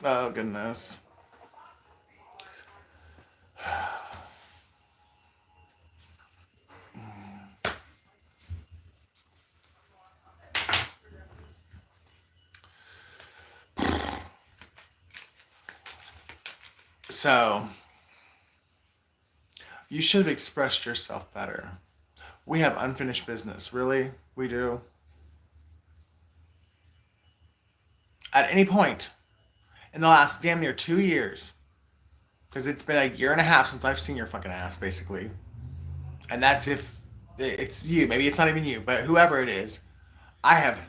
Oh, goodness. So, you should have expressed yourself better. We have unfinished business. Really? We do? At any point in the last damn near 2 years, because it's been a year and a half since I've seen your fucking ass, basically. And that's if it's you. Maybe it's not even you, but whoever it is, I have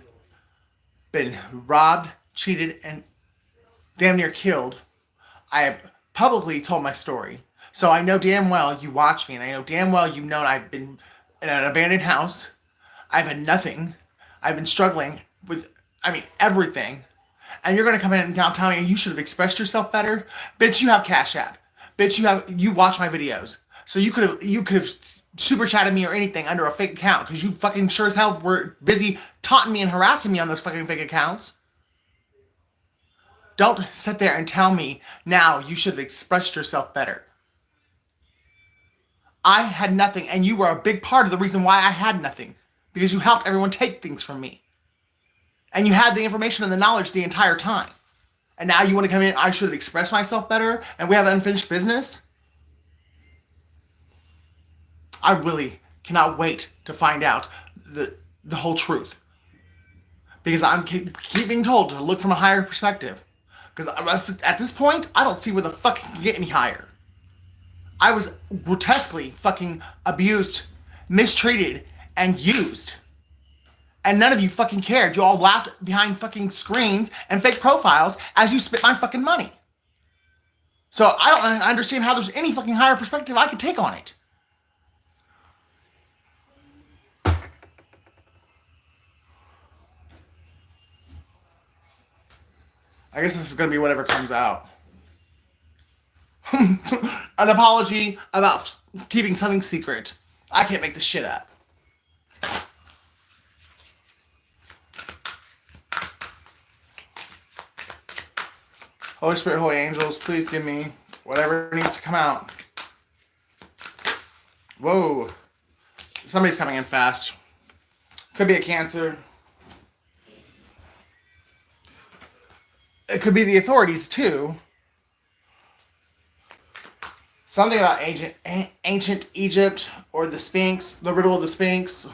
been robbed, cheated, and damn near killed. I have publicly told my story. So I know damn well you watch me, and I know damn well you've known I've been in an abandoned house. I've had nothing. I've been struggling with, I mean, everything. And you're gonna come in and now tell me you should have expressed yourself better? Bitch, you have Cash App. Bitch, you watch my videos. So you could have super chatted me or anything under a fake account because you fucking sure as hell were busy taunting me and harassing me on those fucking fake accounts. Don't sit there and tell me now you should have expressed yourself better. I had nothing, and you were a big part of the reason why I had nothing because you helped everyone take things from me. And you had the information and the knowledge the entire time. And now you want to come in, I should have expressed myself better, and we have unfinished business? I really cannot wait to find out the whole truth. Because I'm keep being told to look from a higher perspective. Because at this point, I don't see where the fuck it can get any higher. I was grotesquely fucking abused, mistreated, and used. And none of you fucking cared. You all laughed behind fucking screens and fake profiles as you spit my fucking money. So I don't understand how there's any fucking higher perspective I could take on it. I guess this is gonna be whatever comes out. An apology about keeping something secret. I can't make this shit up. Holy Spirit, Holy Angels, please give me whatever needs to come out. Whoa. Somebody's coming in fast. Could be a Cancer. It could be the authorities, too. Something about ancient Egypt or the Sphinx, the riddle of the Sphinx.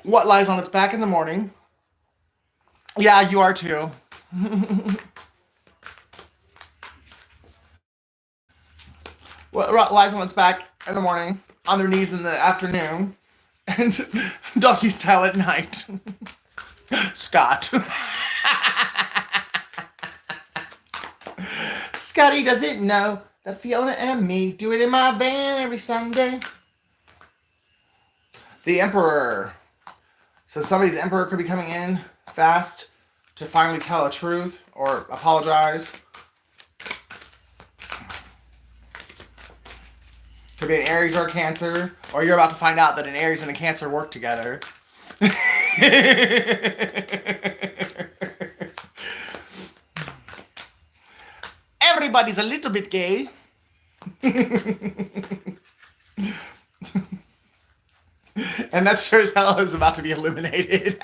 What lies on its back in the morning? Yeah, you are too. What lies on its back in the morning, on their knees in the afternoon, and doggy style at night? Scott. Scotty doesn't know that Fiona and me do it in my van every Sunday. The Emperor. So somebody's Emperor could be coming in fast to finally tell the truth or apologize. Could be an Aries or a Cancer, or you're about to find out that an Aries and a Cancer work together. Everybody's a little bit gay. And that sure as hell is about to be illuminated.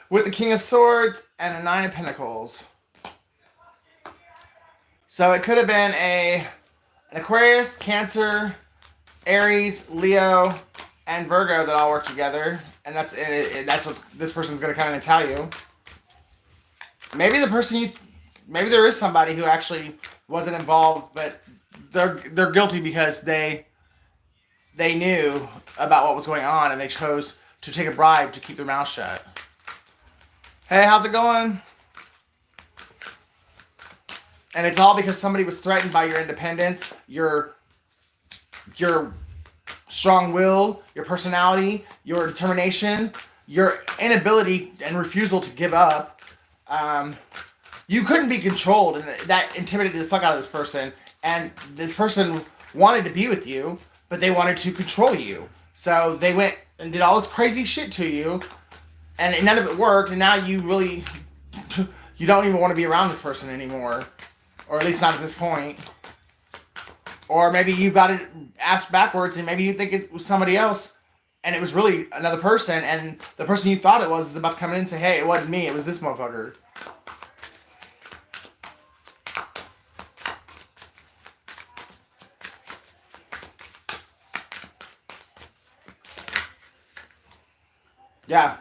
With the King of Swords and a Nine of Pentacles. So it could have been an Aquarius, Cancer, Aries, Leo, and Virgo that all work together. And that's what this person's going to come in and tell you. Maybe maybe there is somebody who actually wasn't involved, but they're guilty because they knew about what was going on and they chose to take a bribe to keep their mouth shut. Hey, how's it going? And it's all because somebody was threatened by your independence, your strong will, your personality, your determination, your inability and refusal to give up. You couldn't be controlled, and that intimidated the fuck out of this person. And this person wanted to be with you, but they wanted to control you. So they went and did all this crazy shit to you, and none of it worked, and now you really, you don't even want to be around this person anymore. Or at least not at this point. Or maybe you got it asked backwards, and maybe you think it was somebody else, and it was really another person, and the person you thought it was is about to come in and say, hey, it wasn't me, it was this motherfucker. Yeah.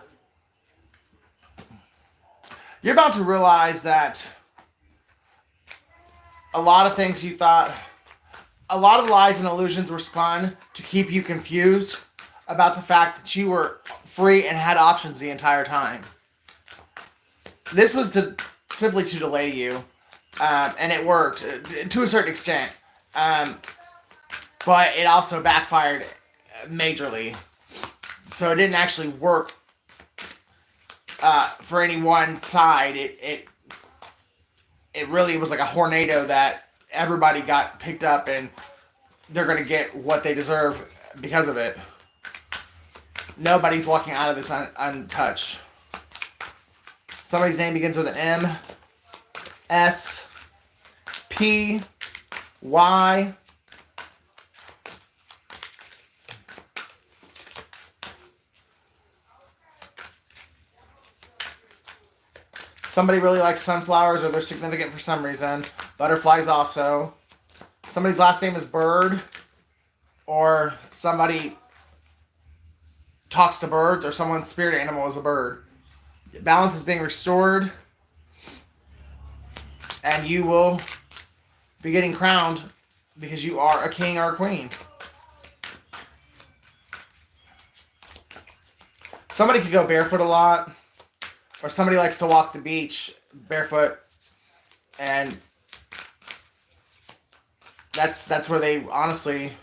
You're about to realize that a lot of things you thought, a lot of lies and illusions were spun to keep you confused about the fact that you were free and had options the entire time. This was simply to delay you, and it worked to a certain extent, but it also backfired majorly. So it didn't actually work for any one side. It really was like a tornado that everybody got picked up, and they're going to get what they deserve because of it. Nobody's walking out of this untouched. Somebody's name begins with an M, S, P, Y. Somebody really likes sunflowers, or they're significant for some reason. Butterflies also. Somebody's last name is Bird, or somebody talks to birds, or someone's spirit animal is a bird. Balance is being restored, and you will be getting crowned because you are a king or a queen. Somebody could go barefoot a lot. Or somebody likes to walk the beach barefoot, and that's where they honestly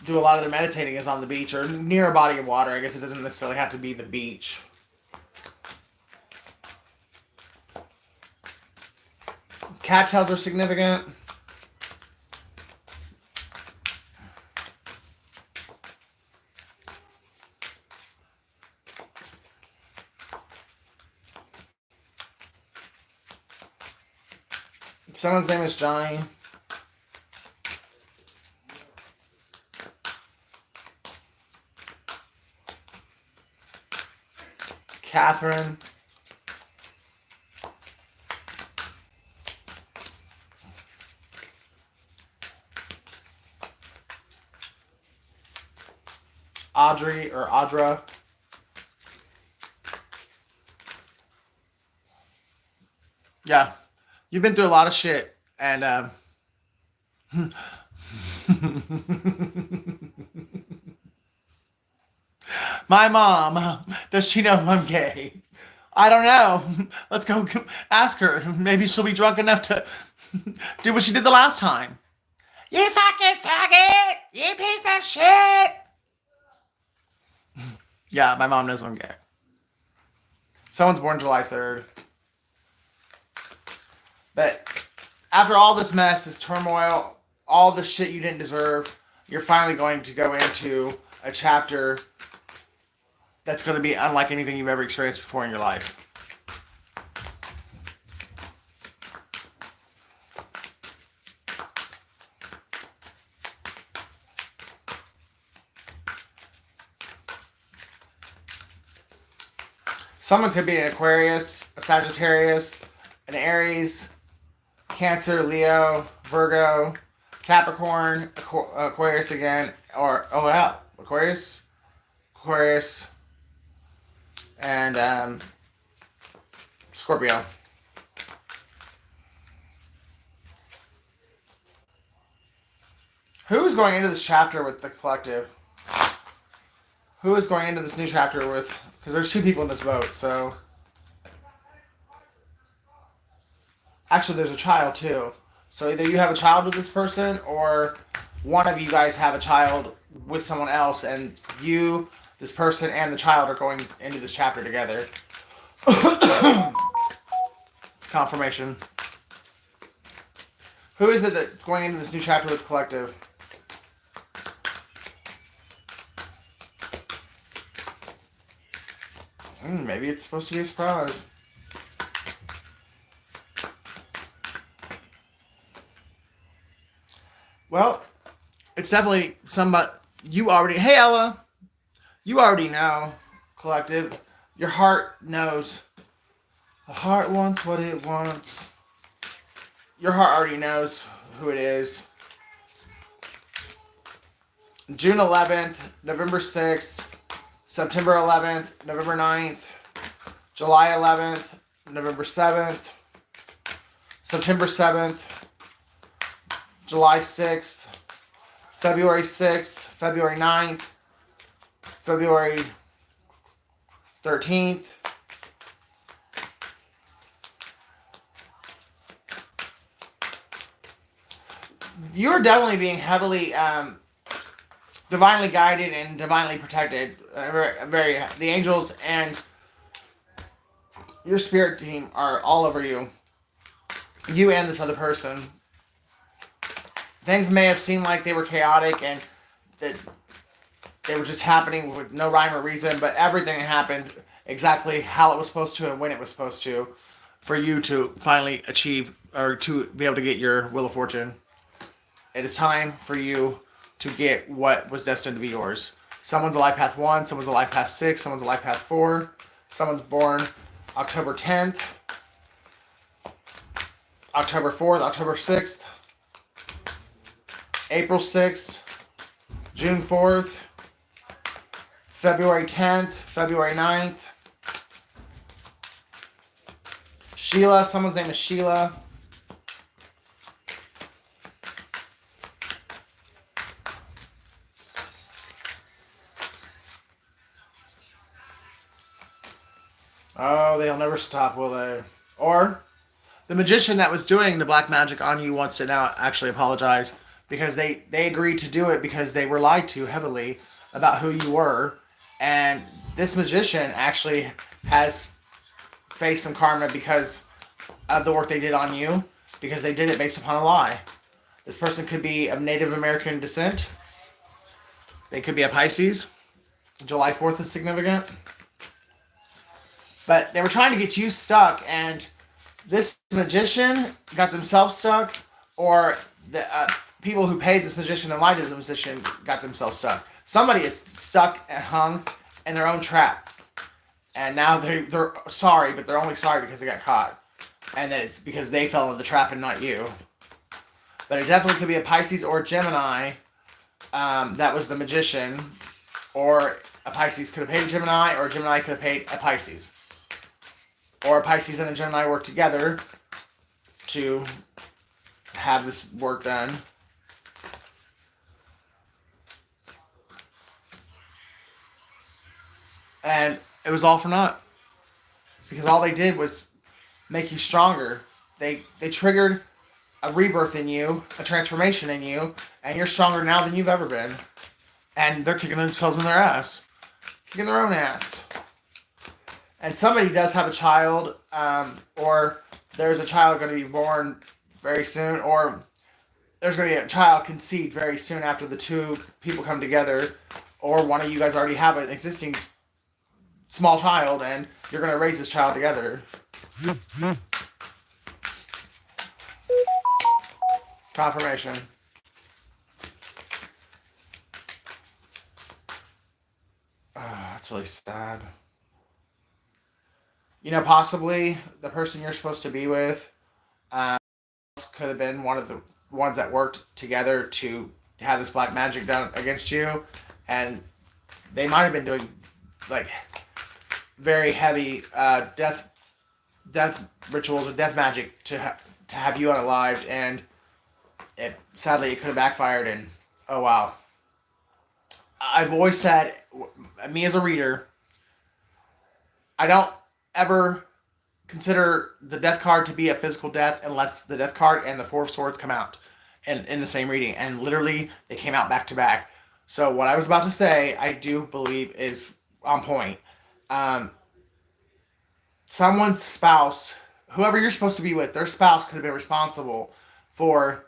do a lot of their meditating, is on the beach or near a body of water. I guess it doesn't necessarily have to be the beach. Cattails are significant. Someone's name is Johnny. Catherine. Audrey or Audra. Yeah. You've been through a lot of shit, and my mom, does she know I'm gay? I don't know. Let's go ask her. Maybe she'll be drunk enough to do what she did the last time. You fucking faggot! You piece of shit! Yeah, my mom knows I'm gay. Someone's born July 3rd. But after all this mess, this turmoil, all the shit you didn't deserve, you're finally going to go into a chapter that's going to be unlike anything you've ever experienced before in your life. Someone could be an Aquarius, a Sagittarius, an Aries, Cancer, Leo, Virgo, Capricorn, Aquarius again, or, oh yeah, Aquarius, and Scorpio. Who is going into this chapter with the collective? Who is going into this new chapter with, because there's two people in this boat, so. Actually, there's a child too. So either you have a child with this person, or one of you guys have a child with someone else, and you, this person, and the child are going into this chapter together. Confirmation. Who is it that's going into this new chapter with the collective? Maybe it's supposed to be a surprise. Well, it's definitely somebody you already. Hey, Ella, you already know, collective. Your heart knows. The heart wants what it wants. Your heart already knows who it is. June 11th, November 6th, September 11th, November 9th, July 11th, November 7th, September 7th, July 6th, February 6th, February 9th, February 13th, you're definitely being heavily divinely guided and divinely protected. The angels and your spirit team are all over you. You and this other person. Things may have seemed like they were chaotic and that they were just happening with no rhyme or reason, but everything happened exactly how it was supposed to and when it was supposed to for you to finally achieve or to be able to get your Wheel of Fortune. It is time for you to get what was destined to be yours. Someone's a life path 1, someone's a life path 6, someone's a life path 4, someone's born October 10th, October 4th, October 6th, April 6th, June 4th, February 10th, February 9th. Sheila, someone's name is Sheila. Oh, they'll never stop, will they? Or the magician that was doing the black magic on you wants to now actually apologize because they agreed to do it because they were lied to heavily about who you were. And this magician actually has faced some karma because of the work they did on you, because they did it based upon a lie. This person could be of Native American descent. They could be a Pisces. July 4th is significant. But they were trying to get you stuck, and this magician got themselves stuck, or the people who paid this magician and lied to the magician got themselves stuck. Somebody is stuck and hung in their own trap. And now they're sorry, but they're only sorry because they got caught. And it's because they fell into the trap and not you. But it definitely could be a Pisces or a Gemini that was the magician. Or a Pisces could have paid a Gemini, or a Gemini could have paid a Pisces. Or a Pisces and a Gemini work together to have this work done. And it was all for naught. Because all they did was make you stronger. They triggered a rebirth in you, a transformation in you, and you're stronger now than you've ever been. And they're kicking themselves in their ass. Kicking their own ass. And somebody does have a child, or there's a child going to be born very soon, or there's going to be a child conceived very soon after the two people come together, or one of you guys already have an existing small child, and you're going to raise this child together. Confirmation. That's really sad. You know, possibly the person you're supposed to be with could have been one of the ones that worked together to have this black magic done against you, and they might have been doing like very heavy death rituals or death magic to have you unalived, and sadly it could have backfired. And oh wow, I've always said, me as a reader, I don't ever consider the death card to be a physical death unless the death card and the Four of Swords come out in the same reading, and literally they came out back to back. So what I was about to say, I do believe is on point. Someone's spouse, whoever you're supposed to be with, their spouse could have been responsible for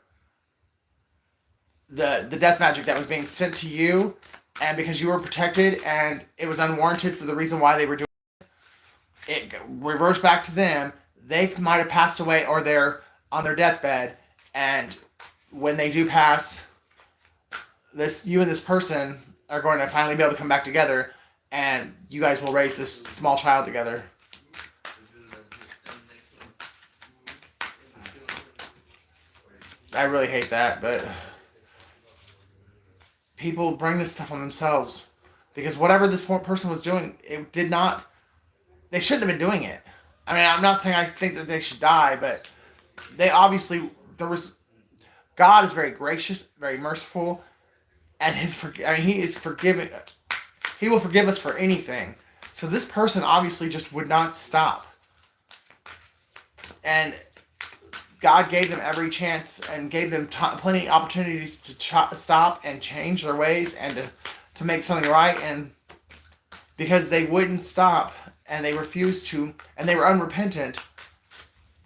the death magic that was being sent to you, and because you were protected and it was unwarranted for the reason why they were doing it, it reverts back to them. They might have passed away or they're on their deathbed, and when they do pass, this you and this person are going to finally be able to come back together, and you guys will raise this small child together. I really hate that, but people bring this stuff on themselves because whatever this person was doing, it did not. They shouldn't have been doing it. I mean, I'm not saying I think that they should die, but they obviously there was. God is very gracious, very merciful, and He is forgiving. He will forgive us for anything. So this person obviously just would not stop, and God gave them every chance and gave them plenty of opportunities to stop and change their ways and to make something right. And because they wouldn't stop and they refused to and they were unrepentant,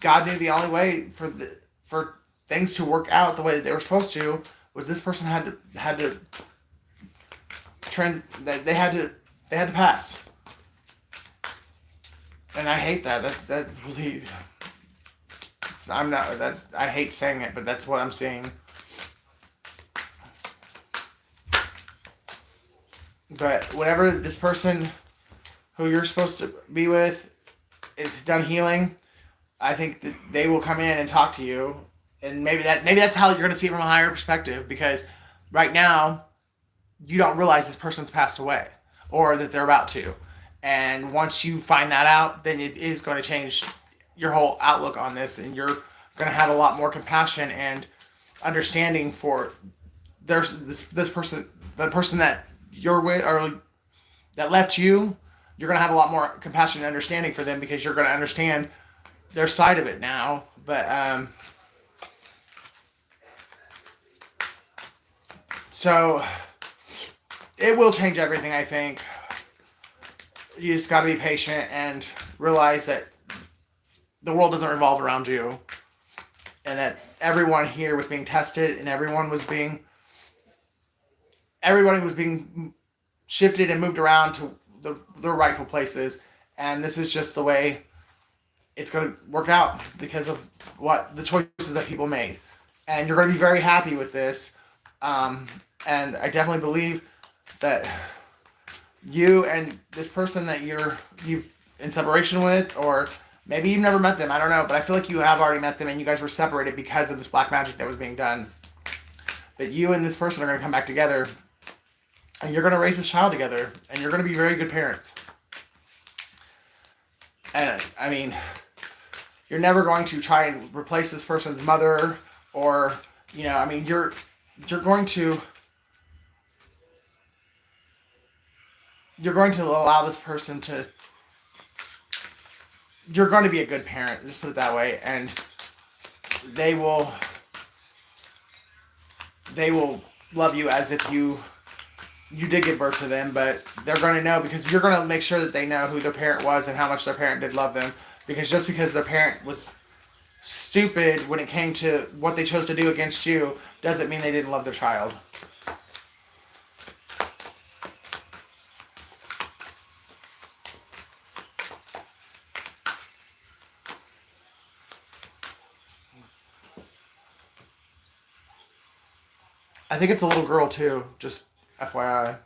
God knew the only way for things to work out the way that they were supposed to was this person had to trend that they had to pass. And I hate that really. I'm not that I hate saying it, but that's what I'm seeing. But whenever this person who you're supposed to be with is done healing, I think that they will come in and talk to you, and maybe that's how you're going to see it from a higher perspective. Because right now, you don't realize this person's passed away or that they're about to, and once you find that out, then it is going to change your whole outlook on this, and you're going to have a lot more compassion and understanding for this person, the person that you're with or that left you. You're going to have a lot more compassion and understanding for them because you're going to understand their side of it now. But so it will change everything, I think. You just got to be patient and realize that the world doesn't revolve around you, and that everyone here was being tested, and everybody was being shifted and moved around to their rightful places, and this is just the way it's going to work out because of what the choices that people made, and you're going to be very happy with this, and I definitely believe that you and this person that you're in separation with, or maybe you've never met them, I don't know, but I feel like you have already met them and you guys were separated because of this black magic that was being done. That you and this person are going to come back together, and you're going to raise this child together, and you're going to be very good parents. And I mean, you're never going to try and replace this person's mother, or I mean, you're going to allow this person to. You're going to be a good parent, just put it that way, and they will love you as if you did give birth to them, but they're going to know because you're going to make sure that they know who their parent was and how much their parent did love them, because just because their parent was stupid when it came to what they chose to do against you doesn't mean they didn't love their child. I think it's a little girl too, just FYI.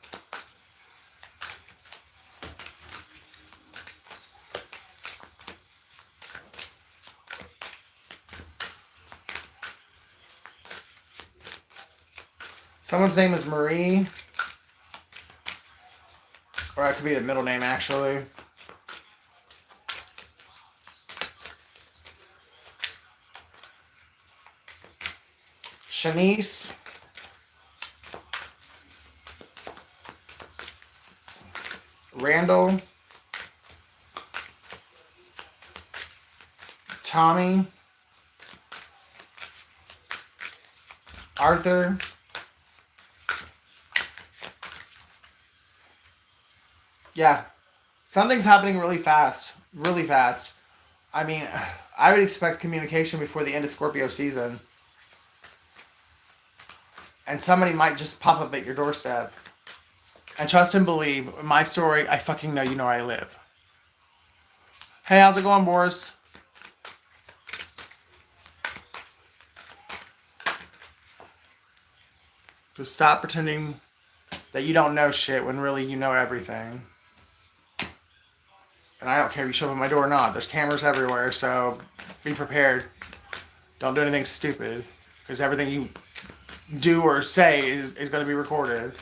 Someone's name is Marie, or that could be the middle name actually. Shanice. Randall, Tommy, Arthur, yeah, something's happening really fast, really fast. I mean, I would expect communication before the end of Scorpio season, and somebody might just pop up at your doorstep. And trust and believe, my story, I fucking know you know I live. Hey, how's it going, Boris? Just stop pretending that you don't know shit when really you know everything. And I don't care if you show up at my door or not. There's cameras everywhere, so be prepared. Don't do anything stupid, because everything you do or say is going to be recorded.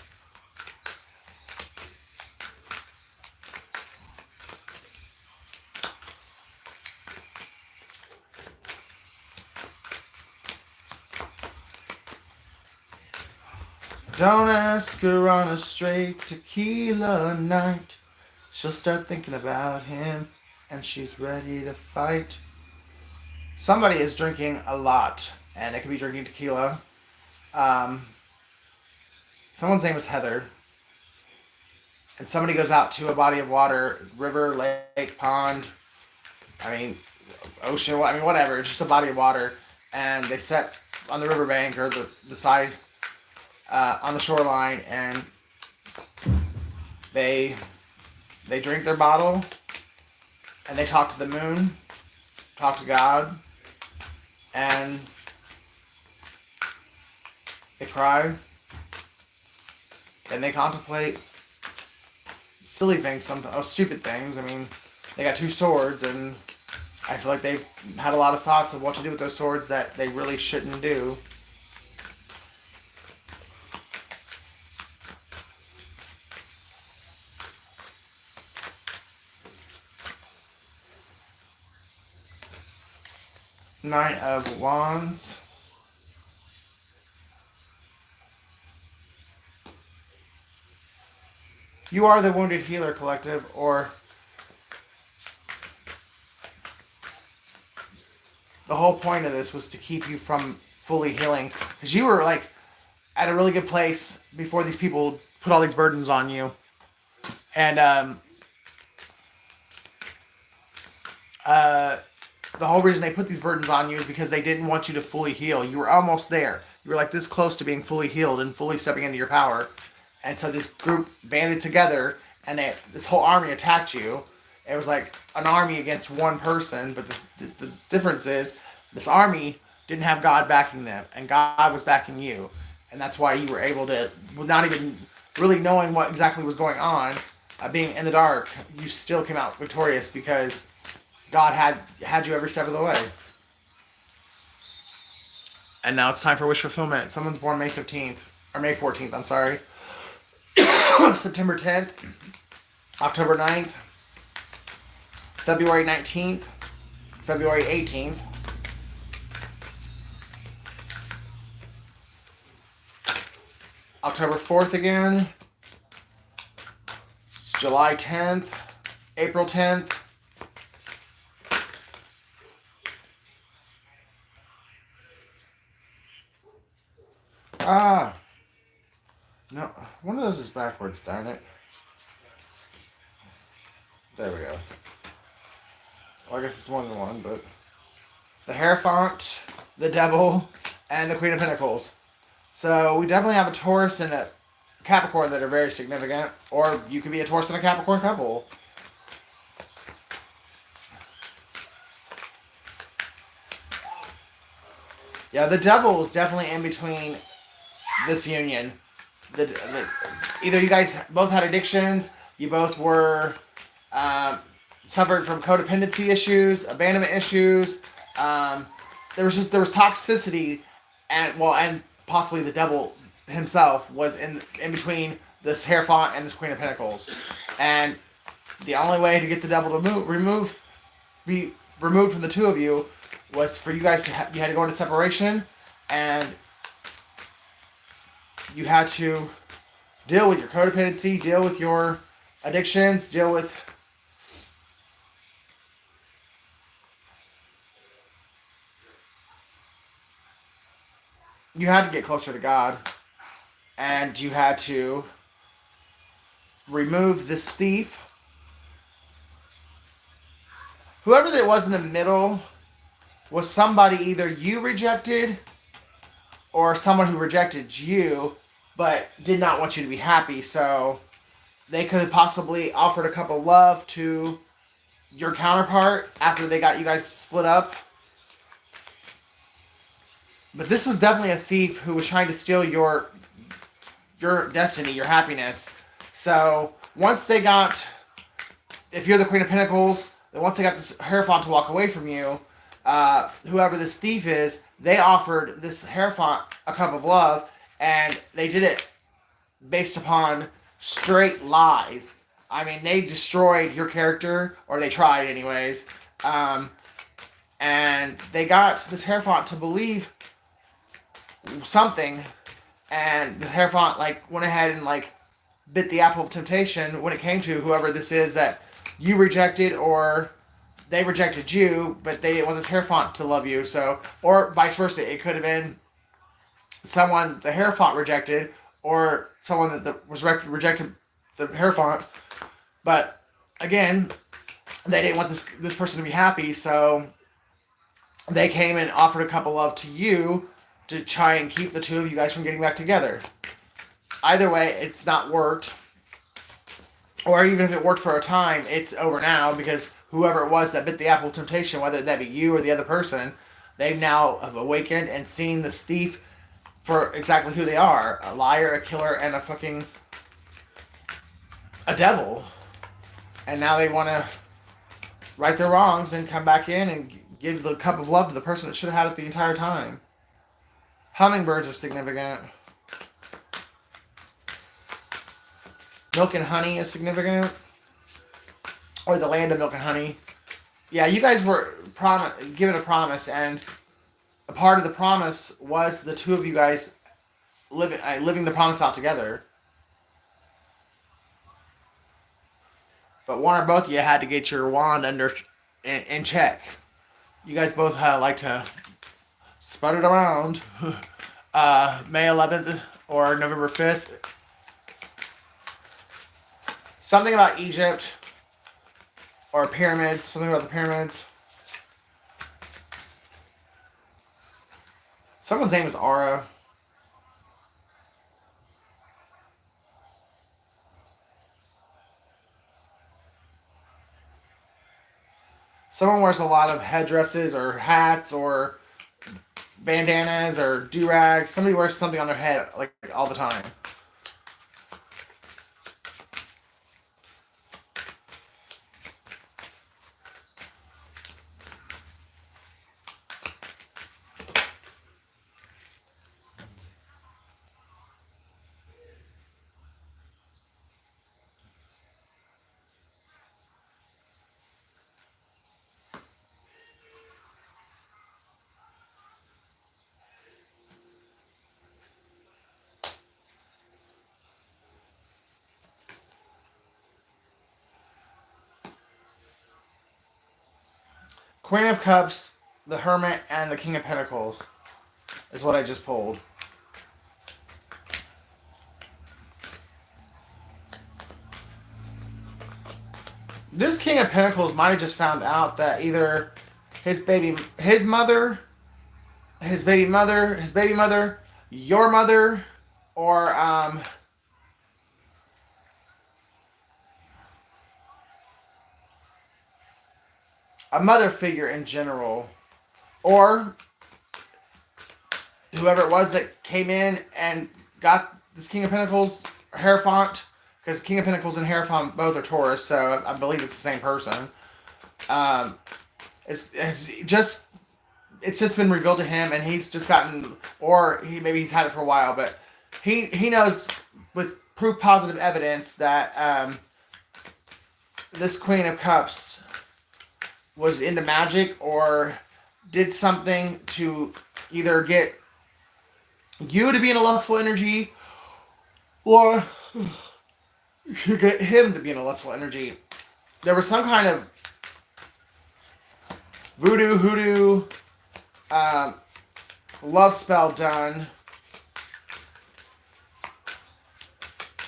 Don't ask her on a straight tequila night. She'll start thinking about him, and she's ready to fight. Somebody is drinking a lot, and it could be drinking tequila. Someone's name is Heather, and somebody goes out to a body of water, river, lake, pond, ocean, whatever, just a body of water, and they sit on the riverbank or the side on the shoreline, and they drink their bottle, and they talk to the moon, talk to God, and they cry, and they contemplate silly things, stupid things. They got 2 swords, and I feel like they've had a lot of thoughts of what to do with those swords that they really shouldn't do. Knight of Wands. You are the Wounded Healer Collective, or the whole point of this was to keep you from fully healing, because you were like at a really good place before these people put all these burdens on you, and the whole reason they put these burdens on you is because they didn't want you to fully heal. You were almost there. You were like this close to being fully healed and fully stepping into your power. And so this group banded together, and this whole army attacked you. It was like an army against one person, but the difference is this army didn't have God backing them, and God was backing you. And that's why you were able to, not even really knowing what exactly was going on, being in the dark, you still came out victorious because God had you every step of the way. And now it's time for wish fulfillment. Someone's born May 15th, or May 14th, I'm sorry. September 10th, October 9th, February 19th, February 18th, October 4th again, July 10th, April 10th, no, one of those is backwards, darn it. There we go. Well, I guess it's 1 to 1, but the Hierophant, the Devil, and the Queen of Pentacles. So we definitely have a Taurus and a Capricorn that are very significant, or you could be a Taurus and a Capricorn couple. Yeah, the Devil is definitely in between this union. Either you guys both had addictions, you both were suffered from codependency issues, abandonment issues. There was toxicity, and possibly the Devil himself was in between this Hierophant and this Queen of Pentacles, and the only way to get the Devil to be removed from the two of you was for you guys to you had to go into separation, and you had to deal with your codependency, deal with your addictions, deal with you had to get closer to God, and you had to remove this thief. Whoever that was in the middle was somebody either you rejected or someone who rejected you but did not want you to be happy. So they could have possibly offered a cup of love to your counterpart after they got you guys split up. But this was definitely a thief who was trying to steal your destiny, your happiness. So once they got, if you're the Queen of Pentacles, then once they got this Hierophant to walk away from you, whoever this thief is, they offered this Hierophant a cup of love, and they did it based upon straight lies. I mean, they destroyed your character, or they tried anyways, and they got this Hierophant to believe something, and the Hierophant like went ahead and like bit the apple of temptation when it came to whoever this is that you rejected, or they rejected you, but they didn't want this Hierophant to love you. So, or vice versa, it could have been someone the Hierophant rejected, or someone that was rejected the Hierophant. But again, they didn't want this person to be happy, so they came and offered a cup of love to you to try and keep the two of you guys from getting back together. Either way, it's not worked. Or even if it worked for a time, it's over now, because whoever it was that bit the apple of temptation, whether that be you or the other person, they now have awakened and seen this thief for exactly who they are. A liar, a killer, and a devil. And now they want to right their wrongs and come back in and give the cup of love to the person that should have had it the entire time. Hummingbirds are significant. Milk and honey is significant. Or the land of milk and honey. Yeah, you guys were given a promise, and a part of the promise was the two of you guys living the promise out together. But one or both of you had to get your wand in check. You guys both like to spread it around. May 11th or November 5th. Something about Egypt or pyramids. Something about the pyramids. Someone's name is Aura. Someone wears a lot of headdresses or hats or bandanas or do-rags. Somebody wears something on their head like all the time. Queen of Cups, the Hermit, and the King of Pentacles is what I just pulled. This King of Pentacles might have just found out that either his mother, your mother, or a mother figure in general, or whoever it was that came in and got this King of Pentacles, Hierophant, because King of Pentacles and Hierophant both are Taurus, so I believe it's the same person. It's just been revealed to him, and he's just gotten, or he's had it for a while, but he knows with proof positive evidence that this Queen of Cups was into magic or did something to either get you to be in a lustful energy or you get him to be in a lustful energy. There was some kind of voodoo, hoodoo, love spell done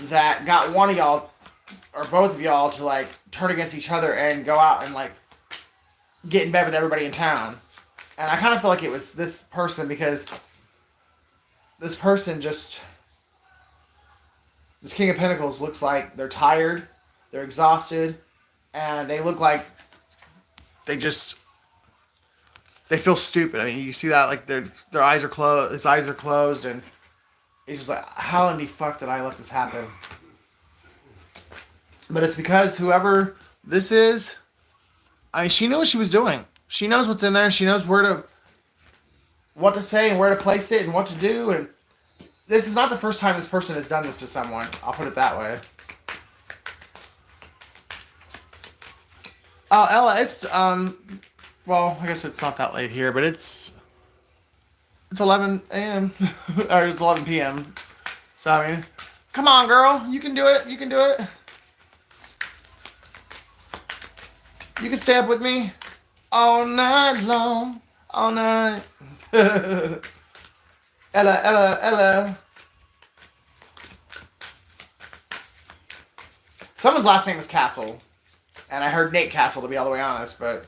that got one of y'all or both of y'all to like turn against each other and go out and like get in bed with everybody in town. And I kind of feel like it was this person, because this person just, this King of Pentacles looks like they're tired, they're exhausted, and they look like they just they feel stupid. I mean, you see that like their eyes are closed. His eyes are closed, and he's just like, how in the fuck did I let this happen? But it's because whoever this is, I mean, she knew what she was doing. She knows what's in there. She knows what to say and where to place it and what to do. And this is not the first time this person has done this to someone. I'll put it that way. Oh, Ella, it's well, I guess it's not that late here, but it's 11 a.m. or it's 11 p.m. So I mean, come on, girl, you can do it. You can do it. You can stay up with me all night long, all night. Ella, Ella, Ella. Someone's last name is Castle. And I heard Nate Castle, to be all the way honest, but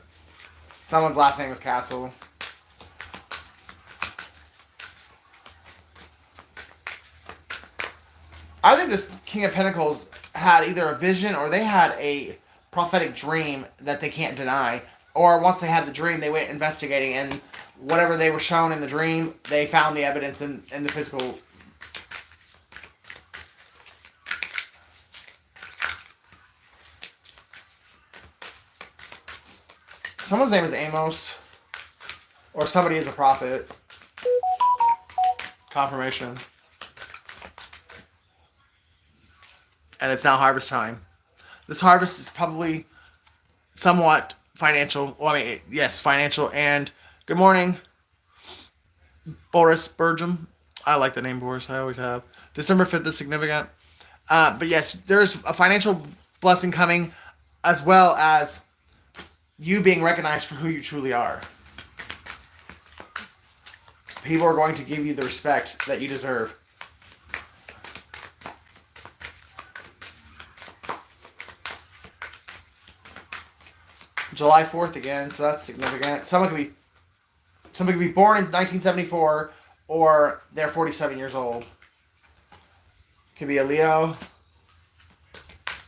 someone's last name is Castle. I think this King of Pentacles had either a vision or they had a prophetic dream that they can't deny. Or once they had the dream, they went investigating, and whatever they were shown in the dream, they found the evidence in the physical. Someone's name is Amos, or somebody is a prophet. Confirmation. And it's now harvest time. This harvest is probably somewhat financial. Well, I mean, yes, financial. And good morning, Boris Bergam. I like the name Boris. I always have. December 5th is significant. But yes, there's a financial blessing coming, as well as you being recognized for who you truly are. People are going to give you the respect that you deserve. July 4th again, so that's significant. Somebody could be born in 1974, or they're 47 years old. Could be a Leo.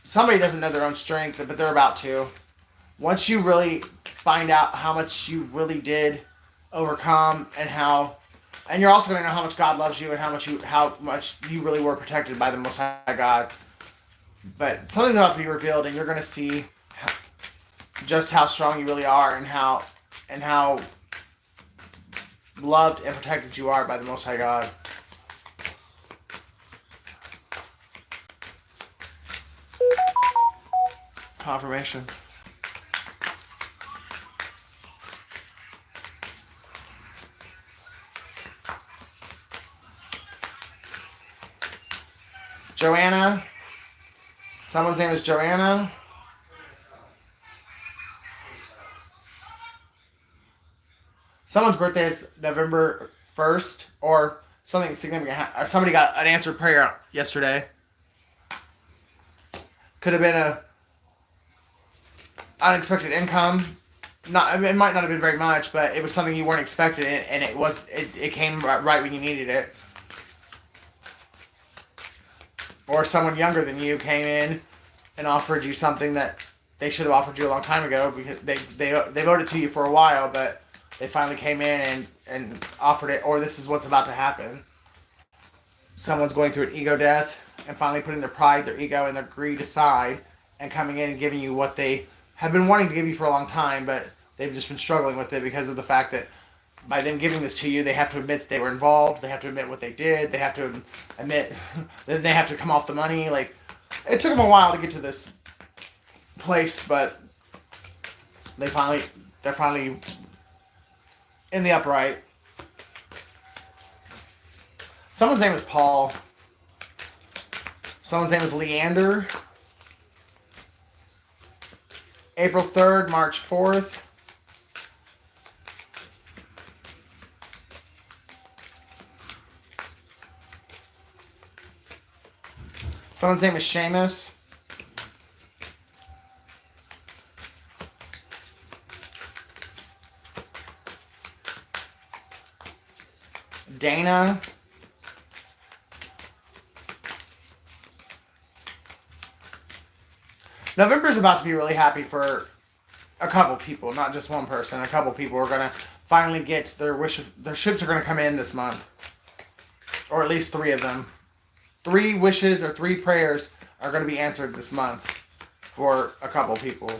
Somebody doesn't know their own strength, but they're about to. Once you really find out how much you really did overcome, and you're also going to know how much God loves you and how much you really were protected by the Most High God. But something's about to be revealed, and you're going to see just how strong you really are, and how loved and protected you are by the Most High God. Confirmation. Joanna. Someone's name is Joanna. Someone's birthday is November 1st, or something significant. Or somebody got an answered prayer yesterday. Could have been a unexpected income. It might not have been very much, but it was something you weren't expecting, and it came right when you needed it. Or someone younger than you came in and offered you something that they should have offered you a long time ago, because they voted to you for a while, but they finally came in and offered it. Or this is what's about to happen. Someone's going through an ego death and finally putting their pride, their ego, and their greed aside, and coming in and giving you what they have been wanting to give you for a long time, but they've just been struggling with it because of the fact that by them giving this to you, they have to admit that they were involved. They have to admit what they did. They have to admit that they have to come off the money. Like, it took them a while to get to this place, but they're finally in the upright. Someone's name is Paul. Someone's name is Leander. April 3rd, March 4th. Someone's name is Seamus. Dana. November's about to be really happy for a couple people, not just one person. A couple people are gonna finally get their wish. Their ships are gonna come in this month, or at least 3 of them. 3 wishes or 3 prayers are gonna be answered this month for a couple people.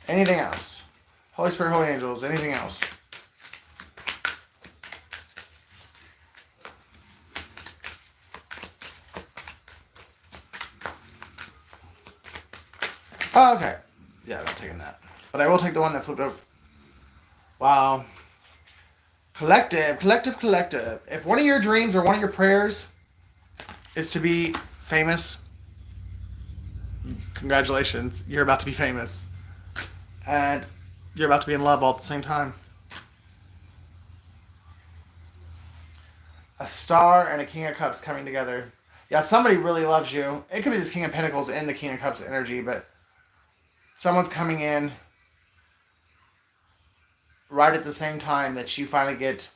Anything else? Holy Spirit, Holy Angels, anything else? Oh, okay. Yeah, I'm not taking that. But I will take the one that flipped over. Wow. Collective. If one of your dreams or one of your prayers is to be famous, congratulations. You're about to be famous. And you're about to be in love all at the same time. A star and a King of Cups coming together. Yeah, somebody really loves you. It could be this King of Pentacles and the King of Cups energy, but someone's coming in right at the same time that you finally get.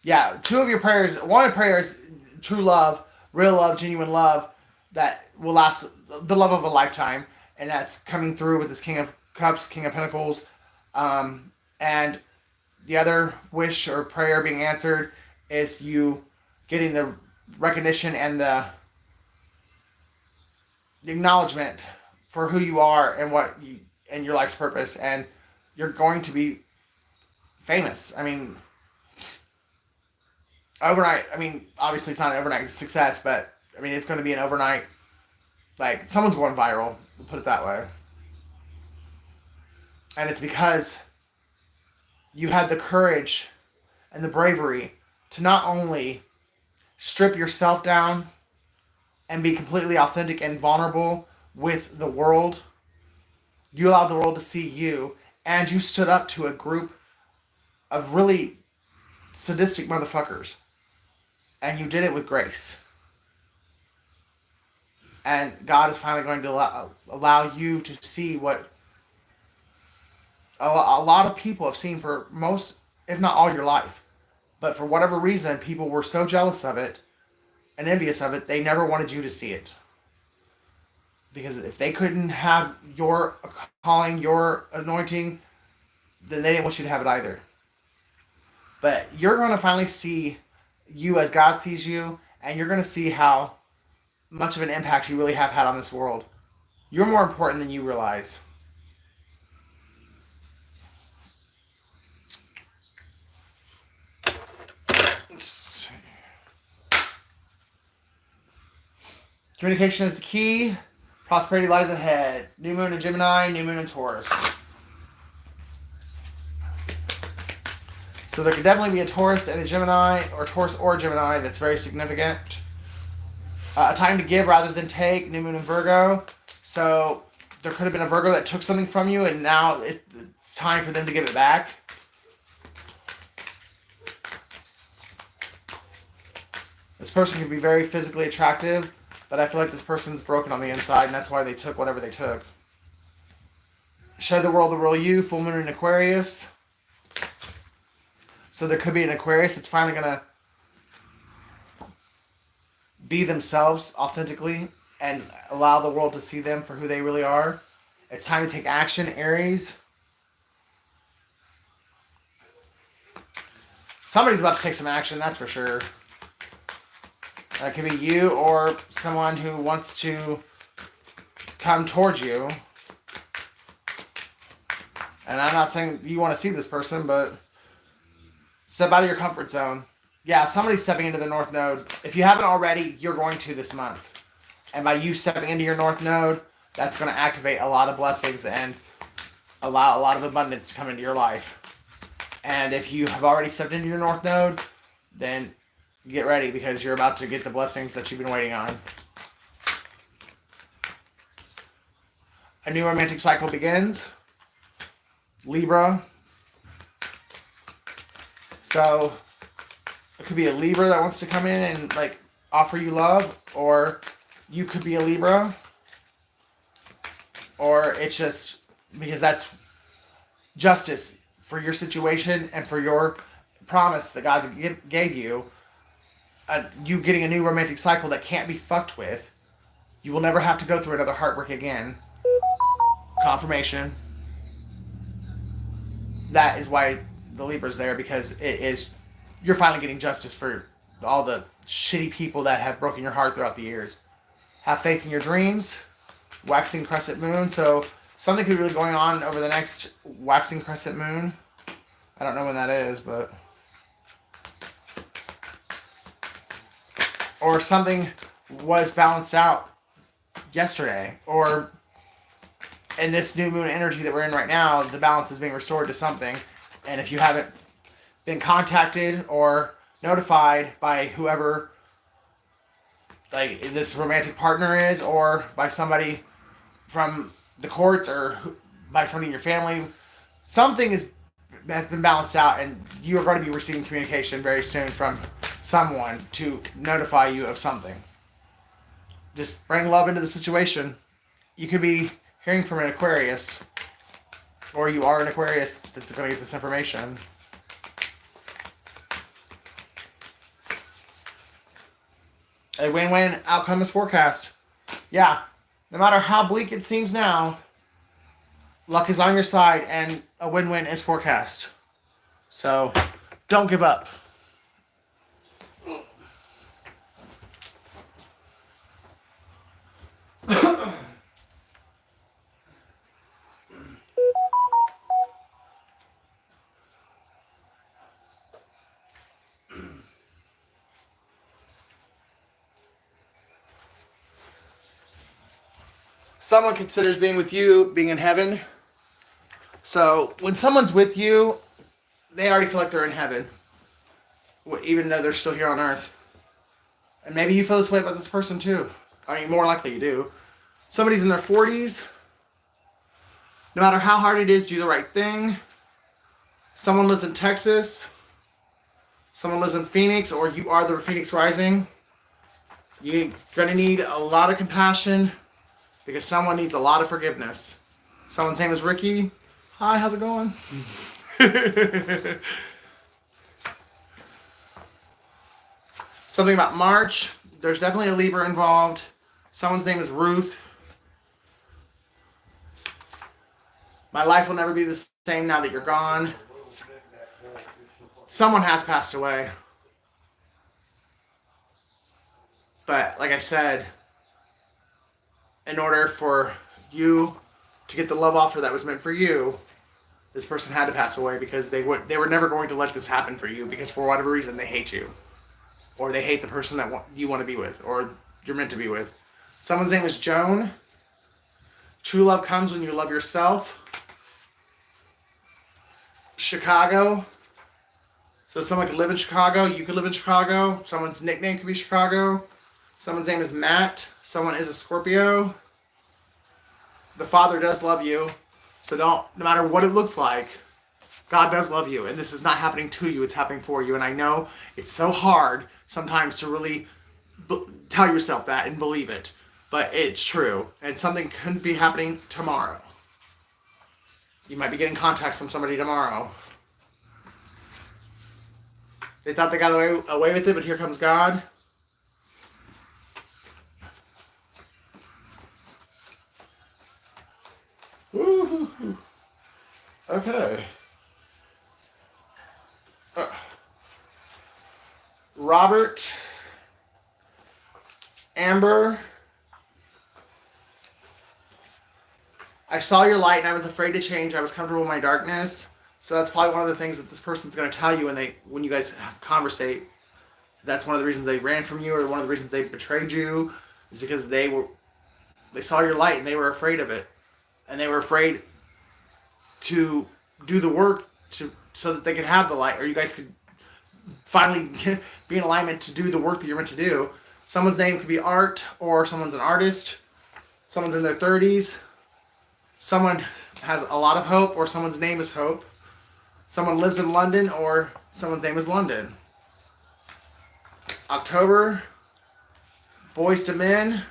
Yeah, 2 of your prayers. One of your prayers, true love, real love, genuine love, that will last the love of a lifetime, and that's coming through with this King of Cups, King of Pentacles, and the other wish or prayer being answered is you getting the recognition and the acknowledgement for who you are and what you and your life's purpose, and you're going to be famous. I mean, overnight. I mean, obviously it's not an overnight success, but I mean it's going to be an overnight. Like someone's going viral. We'll put it that way, and it's because you had the courage and the bravery to not only strip yourself down and be completely authentic and vulnerable with the world. You allowed the world to see you, and you stood up to a group of really sadistic motherfuckers, and you did it with grace. And God is finally going to allow you to see what a lot of people have seen for most, if not all your life. But for whatever reason, people were so jealous of it and envious of it, they never wanted you to see it. Because if they couldn't have your calling, your anointing, then they didn't want you to have it either. But you're going to finally see you as God sees you, and you're going to see how much of an impact you really have had on this world. You're more important than you realize. Communication is the key. Prosperity lies ahead. New moon in Gemini, new moon in Taurus. So there could definitely be a Taurus and a Gemini, or Taurus or Gemini, that's very significant. A time to give rather than take, new moon in Virgo. So there could have been a Virgo that took something from you, and now it's time for them to give it back. This person could be very physically attractive, but I feel like this person's broken on the inside, and that's why they took whatever they took. Show the world the real you, full moon in Aquarius. So there could be an Aquarius that's finally going to be themselves authentically and allow the world to see them for who they really are. It's time to take action, Aries. Somebody's about to take some action, that's for sure. That could be you or someone who wants to come towards you. And I'm not saying you want to see this person, but step out of your comfort zone. Yeah, somebody's stepping into the North Node. If you haven't already, you're going to this month. And by you stepping into your North Node, that's going to activate a lot of blessings and allow a lot of abundance to come into your life. And if you have already stepped into your North Node, then get ready, because you're about to get the blessings that you've been waiting on. A new romantic cycle begins. Libra. So it could be a Libra that wants to come in and like offer you love, or you could be a Libra, or it's just because that's justice for your situation and for your promise that God gave you, you getting a new romantic cycle that can't be fucked with. You will never have to go through another heartbreak again. Confirmation. That is why the Libra's there, because it is, you're finally getting justice for all the shitty people that have broken your heart throughout the years. Have faith in your dreams. Waxing crescent moon. So something could be really going on over the next waxing crescent moon. I don't know when that is, but... Or something was balanced out yesterday. Or in this new moon energy that we're in right now, the balance is being restored to something. And if you haven't been contacted or notified by whoever like this romantic partner is, or by somebody from the courts, or by somebody in your family, something has been balanced out, and you are going to be receiving communication very soon from someone to notify you of something. Just bring love into the situation. You could be hearing from an Aquarius, or you are an Aquarius that's going to get this information. A win-win outcome is forecast. Yeah, no matter how bleak it seems now, luck is on your side and a win-win is forecast. So, don't give up. Someone considers being with you being in heaven. So when someone's with you, they already feel like they're in heaven, even though they're still here on earth. And maybe you feel this way about this person too. I mean, more likely you do. Somebody's in their 40s. No matter how hard it is, do the right thing. Someone lives in Texas. Someone lives in Phoenix, or you are the Phoenix Rising. You're going to need a lot of compassion, because someone needs a lot of forgiveness. Someone's name is Ricky. Hi, how's it going? Something about March. There's definitely a Libra involved. Someone's name is Ruth. My life will never be the same now that you're gone. Someone has passed away. But like I said, in order for you to get the love offer that was meant for you, this person had to pass away, because they were never going to let this happen for you, because for whatever reason they hate you, or they hate the person that you want to be with, or you're meant to be with. Someone's name is Joan. True love comes when you love yourself. Chicago. So someone could live in Chicago. You could live in Chicago. Someone's nickname could be Chicago. Someone's name is Matt. Someone is a Scorpio. The Father does love you. So no matter what it looks like, God does love you. And this is not happening to you. It's happening for you. And I know it's so hard sometimes to really tell yourself that and believe it. But it's true. And something could be happening tomorrow. You might be getting contact from somebody tomorrow. They thought they got away with it, but here comes God. Woo-hoo-hoo. Okay. Robert, Amber, I saw your light and I was afraid to change. I was comfortable in my darkness. So that's probably one of the things that this person's going to tell you when you guys conversate. That's one of the reasons they ran from you, or one of the reasons they betrayed you, is because they saw your light and they were afraid of it. And they were afraid to do the work so that they could have the light, or you guys could finally be in alignment to do the work that you're meant to do. Someone's name could be Art, or someone's an artist. Someone's in their 30s. Someone has a lot of hope, or someone's name is Hope. Someone lives in London, or someone's name is London. October, Boys to Men.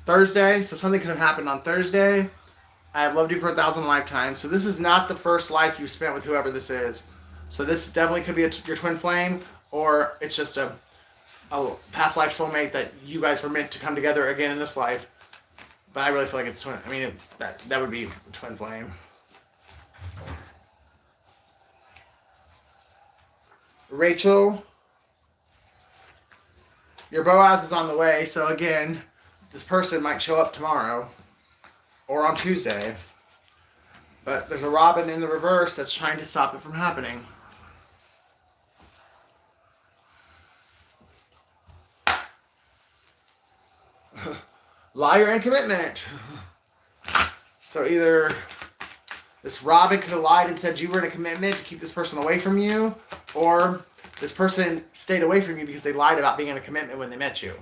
Thursday, so something could have happened on Thursday. I have loved you for 1,000 lifetimes. So this is not the first life you've spent with whoever this is. So this definitely could be your twin flame, or it's just a past life soulmate that you guys were meant to come together again in this life. But I really feel like it's twin. I mean, that would be twin flame. Rachel, your Boaz is on the way. So again, this person might show up tomorrow or on Tuesday. But there's a Robin in the reverse that's trying to stop it from happening. Liar and commitment. So either this Robin could have lied and said you were in a commitment to keep this person away from you, or this person stayed away from you because they lied about being in a commitment when they met you.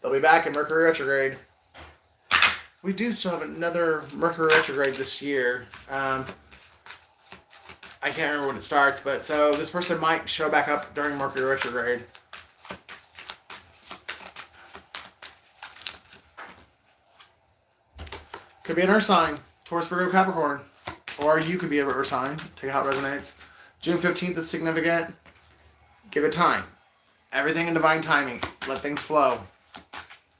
They'll be back in Mercury retrograde. We do still have another Mercury retrograde this year. I can't remember when it starts, but so this person might show back up during Mercury retrograde. Could be an Earth sign, Taurus, Virgo, Capricorn. Or you could be an Earth sign. Take it how it resonates. June 15th is significant. Give it time. Everything in divine timing. Let things flow.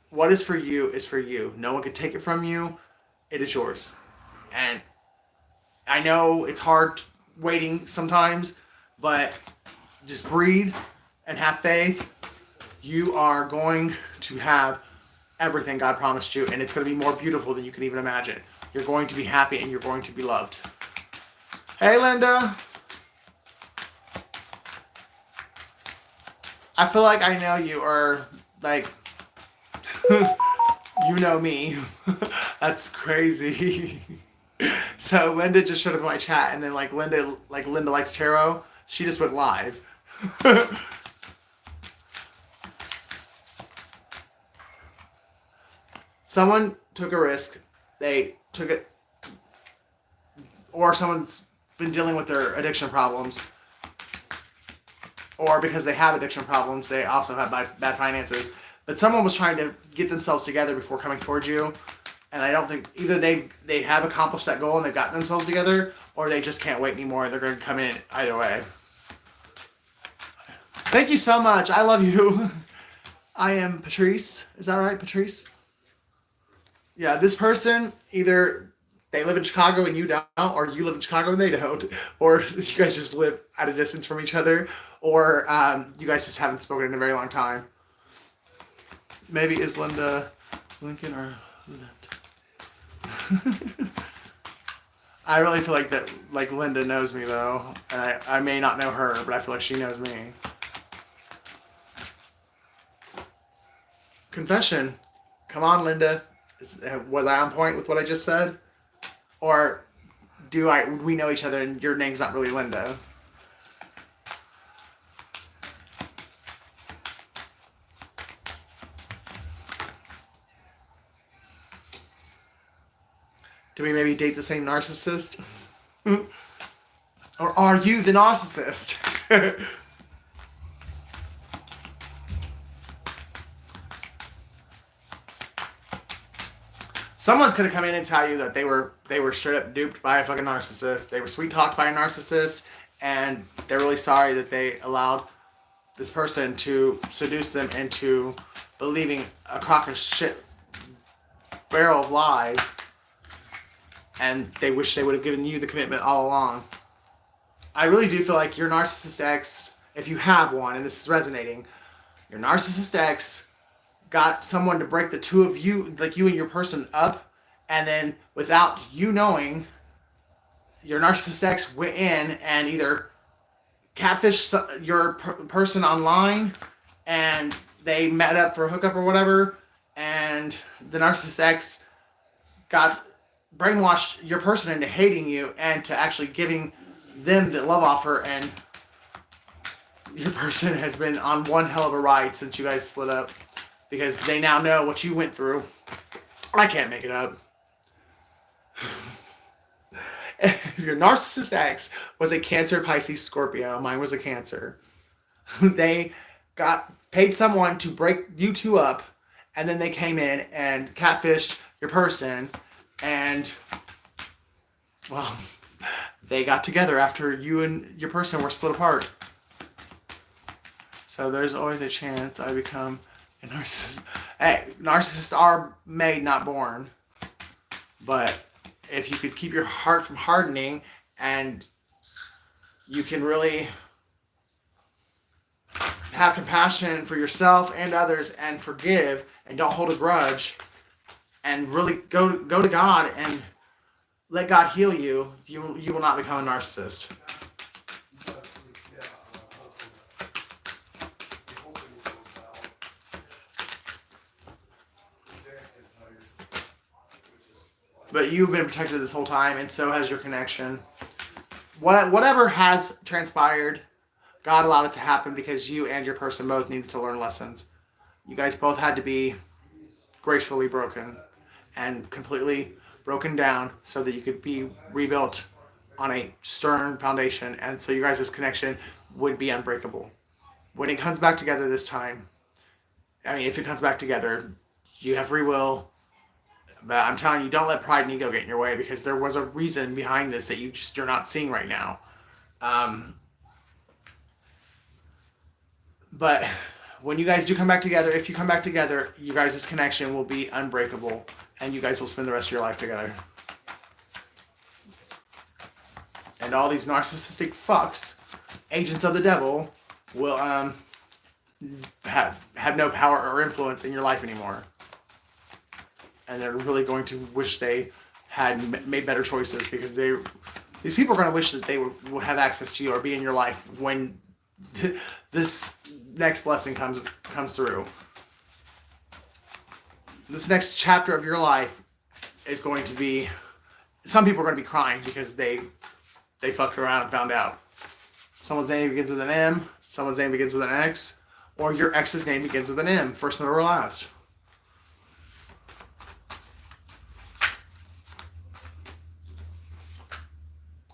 What is for you is for you. No one can take it from you. It is yours. And I know it's hard waiting sometimes, but just breathe and have faith. You are going to have everything God promised you, and it's going to be more beautiful than you can even imagine. You're going to be happy and you're going to be loved. Hey, Linda. I feel like I know you, or like you know me. That's crazy. So Linda just showed up in my chat, and then Linda likes tarot. She just went live. Someone took a risk. They took it, or someone's been dealing with their addiction problems, or because they have addiction problems, they also have bad finances. But someone was trying to get themselves together before coming towards you, and I don't think either they have accomplished that goal and they've gotten themselves together, or they just can't wait anymore and they're going to come in either way. Thank you so much. I love you. I am Patrice. Is that right, Patrice? Yeah, this person, either they live in Chicago and you don't, or you live in Chicago and they don't, or you guys just live at a distance from each other, or you guys just haven't spoken in a very long time. Maybe is Linda Lincoln or Lynette? I really feel like that, like Linda knows me though, and I may not know her, but I feel like she knows me. Confession. Come on, Linda. Was I on point with what I just said? Or we know each other and your name's not really Linda? Do we maybe date the same narcissist? Or are you the narcissist? Someone's gonna come in and tell you that they were straight up duped by a fucking narcissist. They were sweet talked by a narcissist, and they're really sorry that they allowed this person to seduce them into believing a crock of shit barrel of lies, and they wish they would have given you the commitment all along. I really do feel like your narcissist ex, if you have one, and this is resonating, your narcissist ex got someone to break the two of you, like you and your person, up, and then without you knowing, your narcissist ex went in and either catfished your person online, and they met up for a hookup or whatever, and the narcissist ex got brainwashed your person into hating you and to actually giving them the love offer, and your person has been on one hell of a ride since you guys split up. Because they now know what you went through. I can't make it up. If your narcissist ex was a Cancer, Pisces, Scorpio, mine was a Cancer. They paid someone to break you two up, and then they came in and catfished your person, and well, they got together after you and your person were split apart. So there's always a chance I become a narcissist. Hey, narcissists are made, not born. But if you could keep your heart from hardening, and you can really have compassion for yourself and others, and forgive, and don't hold a grudge, and really go to God and let God heal you, you will not become a narcissist. But you've been protected this whole time, and so has your connection. Whatever has transpired, God allowed it to happen because you and your person both needed to learn lessons. You guys both had to be gracefully broken and completely broken down so that you could be rebuilt on a stern foundation, and so you guys' connection would be unbreakable. When it comes back together this time, I mean, if it comes back together, you have free will. But I'm telling you, don't let pride and ego get in your way, because there was a reason behind this that you're not seeing right now. But when you guys do come back together, if you come back together, you guys' connection will be unbreakable, and you guys will spend the rest of your life together. And all these narcissistic fucks, agents of the devil, will have no power or influence in your life anymore. And they're really going to wish they had made better choices, because these people are going to wish that they would have access to you or be in your life when this next blessing comes through. This next chapter of your life is going to be, some people are going to be crying because they fucked around and found out. Someone's name begins with an M, someone's name begins with an X, or your ex's name begins with an M, first, middle, or last.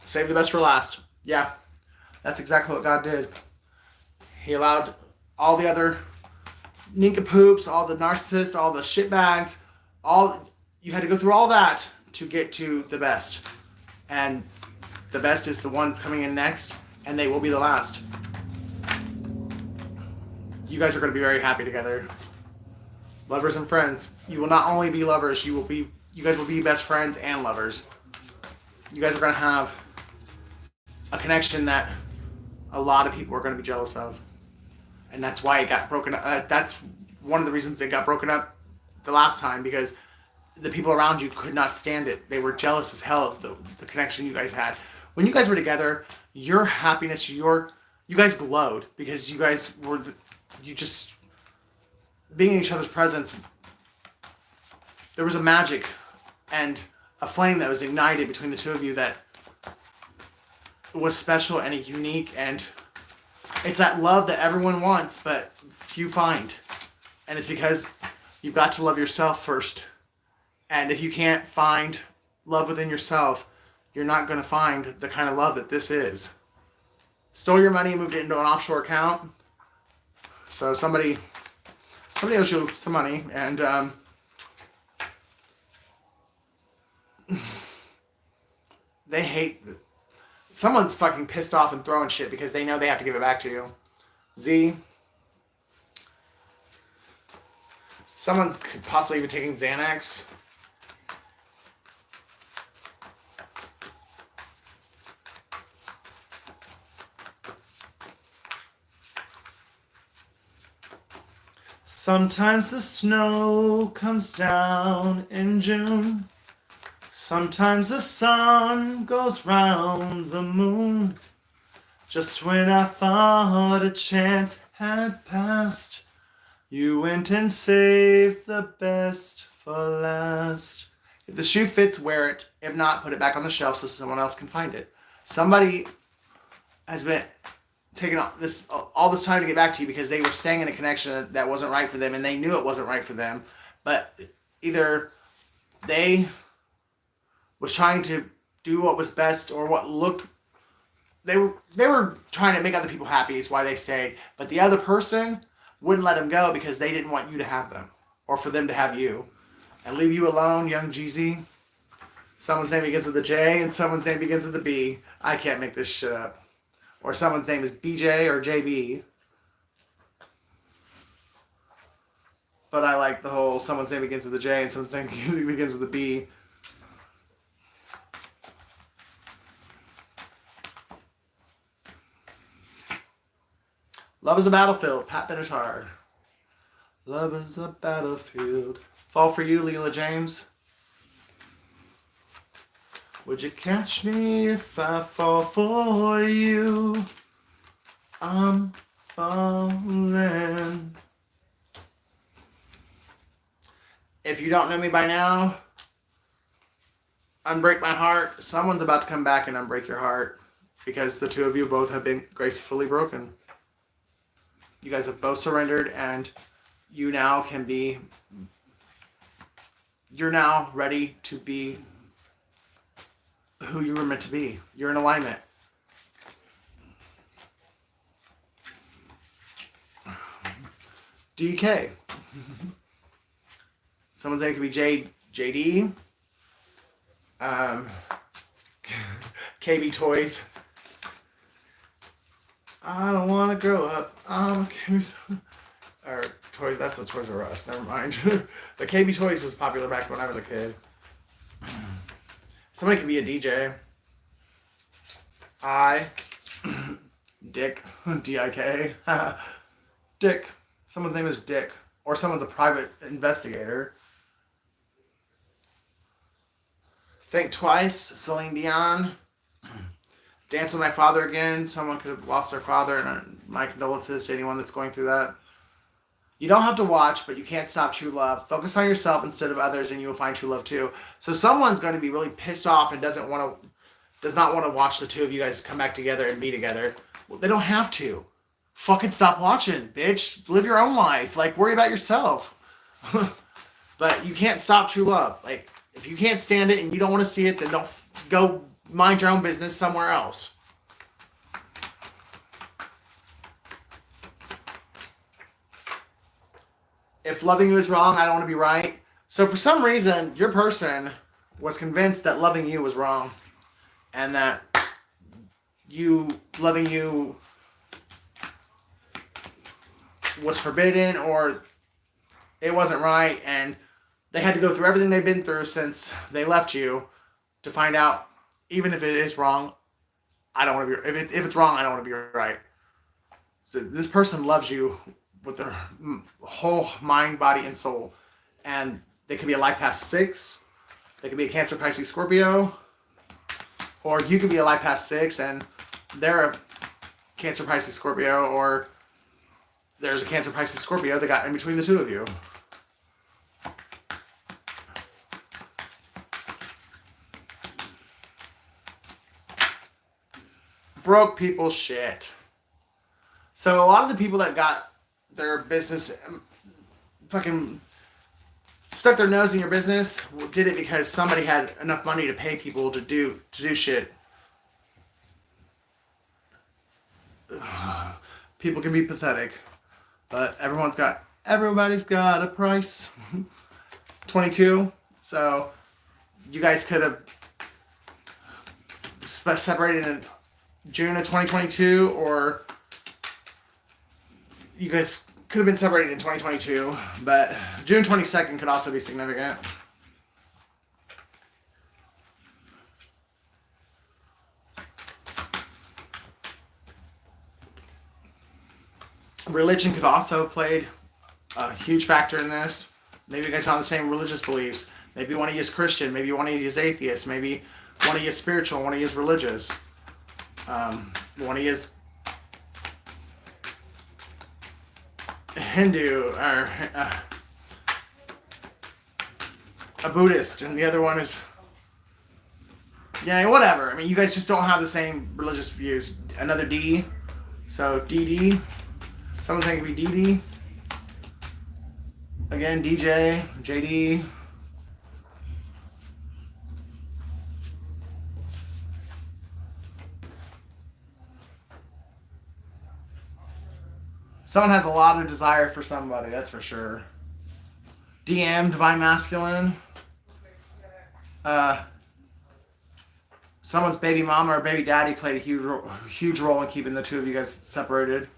Save the best for last. Yeah, that's exactly what God did. He allowed all the other nincompoops, all the narcissists, all the shitbags, you had to go through all that to get to the best. And the best is the ones coming in next, and they will be the last. You guys are going to be very happy together. Lovers and friends. You will not only be lovers, you guys will be best friends and lovers. You guys are going to have a connection that a lot of people are going to be jealous of. And that's why it got broken up. That's one of the reasons it got broken up the last time, because the people around you could not stand it. They were jealous as hell of the connection you guys had. When you guys were together, your happiness, you guys glowed, because you just being in each other's presence. There was a magic and a flame that was ignited between the two of you that was special and unique, and it's that love that everyone wants but few find. And it's because you've got to love yourself first. And if you can't find love within yourself, you're not going to find the kind of love that this is. Stole your money and moved it into an offshore account. So somebody owes you some money, and they hate. Someone's fucking pissed off and throwing shit because they know they have to give it back to you. Z. Someone's possibly even taking Xanax. Sometimes the snow comes down in June. Sometimes the sun goes round the moon. Just when I thought a chance had passed, you went and saved the best for last. If the shoe fits, wear it. If not, put it back on the shelf so someone else can find it. Somebody has been taking all this time to get back to you because they were staying in a connection that wasn't right for them, and they knew it wasn't right for them. But either they was trying to do what was best, or what looked, they were trying to make other people happy is why they stayed. But the other person wouldn't let them go because they didn't want you to have them, or for them to have you. and Leave You Alone, Young Jeezy. Someone's name begins with a J and someone's name begins with a B. I can't make this shit up. Or someone's name is BJ or JB. But I like the whole someone's name begins with a J and someone's name begins with a B. Love is a Battlefield, Pat Benatar. Love is a battlefield. Fall for You, Leela James. Would you catch me if I fall for you? I'm falling. If you don't know me by now, Unbreak My Heart. Someone's about to come back and unbreak your heart because the two of you both have been gracefully broken. You guys have both surrendered and you now can be, you're now ready to be who you were meant to be. You're in alignment. DK. Someone's name could be JD. KB Toys. I don't want to grow up. Or Toys, that's a Toys R Us. Never mind. But KB Toys was popular back when I was a kid. Somebody could be a DJ. Dick. D-I-K. Dick. Someone's name is Dick. Or someone's a private investigator. Think Twice. Celine Dion. Dance With My Father Again. Someone could have lost their father, and my condolences to anyone that's going through that. You don't have to watch, but you can't stop true love. Focus on yourself instead of others, and you will find true love too. So someone's going to be really pissed off and does not want to watch the two of you guys come back together and be together. Well, they don't have to. Fucking stop watching, bitch. Live your own life. Like, worry about yourself. But you can't stop true love. Like, if you can't stand it and you don't want to see it, then don't go mind your own business somewhere else. If loving you is wrong, I don't want to be right. So for some reason, your person was convinced that loving you was wrong. And that loving you was forbidden or it wasn't right. And they had to go through everything they've been through since they left you to find out, even if it is wrong, I don't want to be, if it's wrong, I don't want to be right. So this person loves you with their whole mind, body, and soul. And they could be a life past 6. They could be a Cancer, Pisces, Scorpio. Or you could be a life past 6 and they're a Cancer, Pisces, Scorpio. Or there's a Cancer, Pisces, Scorpio that got in between the two of you. Broke people shit. So a lot of the people that got their business fucking stuck their nose in your business did it because somebody had enough money to pay people to do shit. People can be pathetic, but everybody's got a price. 22. So you guys could have separated in June of 2022, or you guys could have been separated in 2022, but June 22nd could also be significant. Religion could also have played a huge factor in this. Maybe you guys have the same religious beliefs. Maybe one of you is Christian. Maybe one of you is atheist. Maybe one of you is spiritual. One of you is religious. One of you is Hindu or a Buddhist, and the other one is, yeah, whatever. I mean, you guys just don't have the same religious views. Another D, so DD. Someone's going to be DD. Again, DJ, JD. Someone has a lot of desire for somebody, that's for sure. DM, Divine Masculine. Someone's baby mama or baby daddy played a huge role in keeping the two of you guys separated.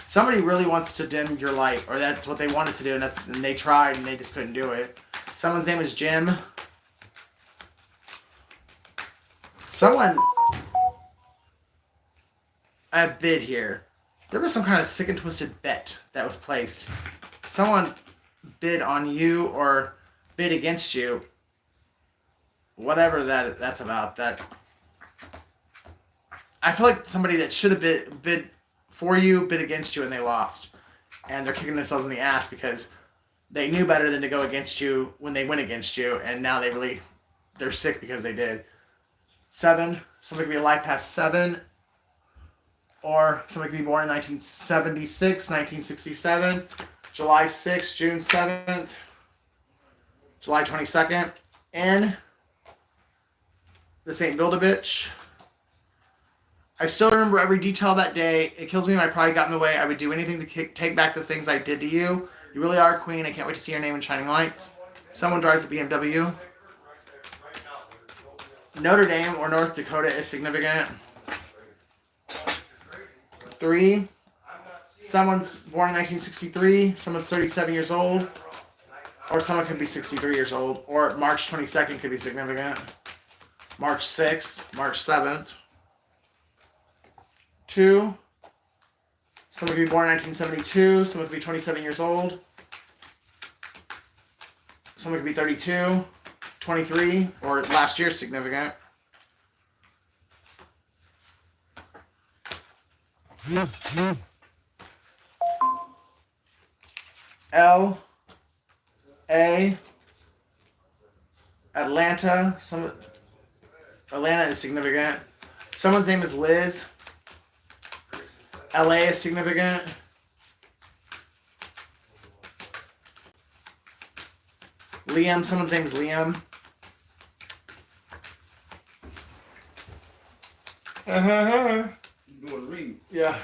Somebody really wants to dim your light, or that's what they wanted to do, and they tried and they just couldn't do it. Someone's name is Jim. Someone a bid here. There was some kind of sick and twisted bet that was placed. Someone bid on you or bid against you. Whatever that's about. That I feel like somebody that should have bid for you bid against you and they lost. And they're kicking themselves in the ass because they knew better than to go against you when they went against you, and now they're sick because they did. 7. Somebody could be alive past 7. Or somebody could be born in 1976, 1967, July 6th, June 7th, July 22nd. And this ain't Build-A-Bitch. I still remember every detail of that day. It kills me my pride got in the way. I would do anything to take back the things I did to you. You really are a queen. I can't wait to see your name in shining lights. Someone drives a BMW. Notre Dame or North Dakota is significant. 3. Someone's born in 1963. Someone's 37 years old. Or someone could be 63 years old. Or March 22nd could be significant. March 6th. March 7th. 2. Someone could be born in 1972. Someone could be 27 years old. Someone could be 32. 23. Or last year's significant. L. A. Atlanta. Atlanta is significant. Someone's name is Liz. LA is significant. Liam. Someone's name is Liam. You want to read? Yeah.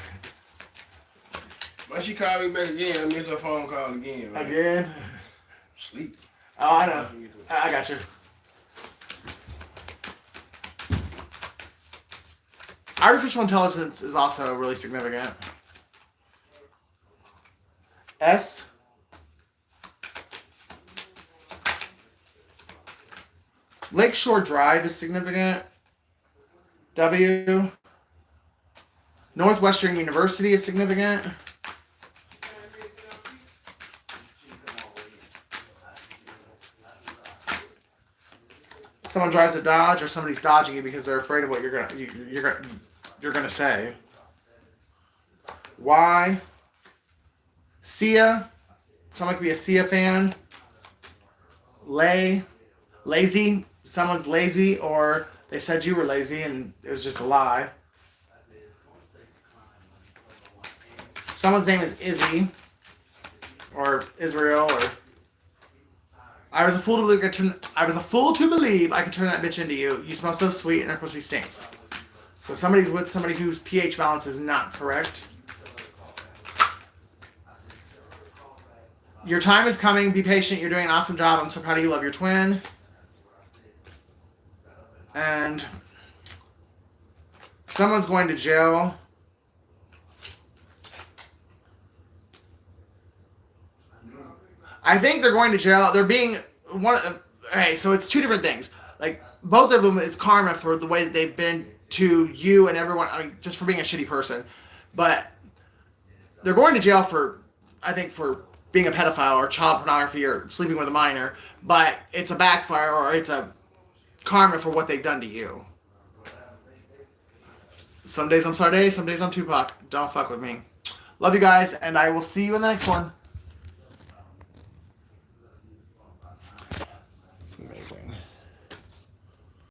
Why she called me back again? I missed her phone call again. Right? Again? Sleep. Oh, I know. I got you. Artificial intelligence is also really significant. S. Lakeshore Drive is significant. W. Northwestern University is significant. Someone drives a Dodge, or somebody's dodging you because they're afraid of what you're gonna say. Y. Sia. Someone could be a Sia fan. Lazy. Someone's lazy, or they said you were lazy and it was just a lie. Someone's name is Izzy, or Israel, or I was a fool to believe I could turn that bitch into you. You smell so sweet and her pussy stinks. So somebody's with somebody whose pH balance is not correct. Your time is coming. Be patient. You're doing an awesome job. I'm so proud of you. Love your twin. And someone's going to jail. I think they're going to jail. They're being okay, so it's two different things. Like, both of them is karma for the way that they've been to you and everyone. I mean, just for being a shitty person. But they're going to jail for, I think, for being a pedophile or child pornography or sleeping with a minor. But it's a backfire, or it's a karma for what they've done to you. Some days I'm Sade, some days I'm Tupac. Don't fuck with me. Love you guys, and I will see you in the next one.